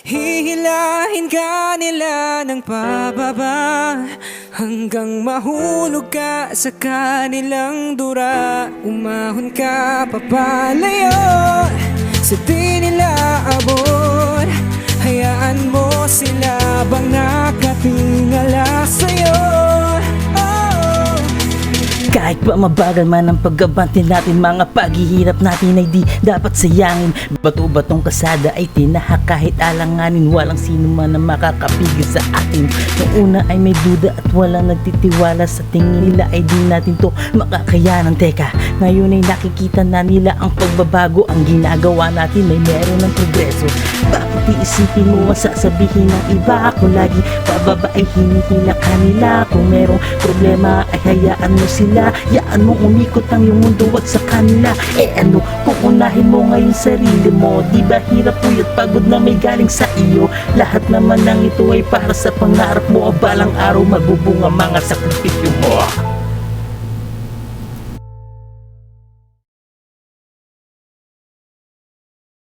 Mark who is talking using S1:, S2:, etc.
S1: Hihilahin ka nila ng pababa hanggang mahulog ka sa kanilang dura. Umahon ka papalayo sa di nila abot. Hayaan mo sila bang nakatingala sa'yo.
S2: Kahit pa mabagal man ang paggabanti natin, mga paghihirap natin ay di dapat sayangin. Bato-batong kasada ay tinahak kahit alanganin. Walang sino man na makakapigil sa atin. Noong una ay may duda at walang nagtitiwala. Sa tingin nila ay di natin to makakayanan. Teka, ngayon ay nakikita na nila ang pagbabago. Ang ginagawa natin ay meron ng progreso. Bakit iisipin mo ang sasabihin ng iba? Kung lagi pababa ay hinihila kanila. Kung merong problema ay hayaan mo sila. Yaan mo umikot ang iyong mundo, wag sa kanila. Ano, kung unahin mo ngayon sarili mo, di ba hirap, puyat, pagod na may galing sa iyo? Lahat naman ng ito ay para sa pangarap mo. Balang araw magbubunga mga sakripisyo mo.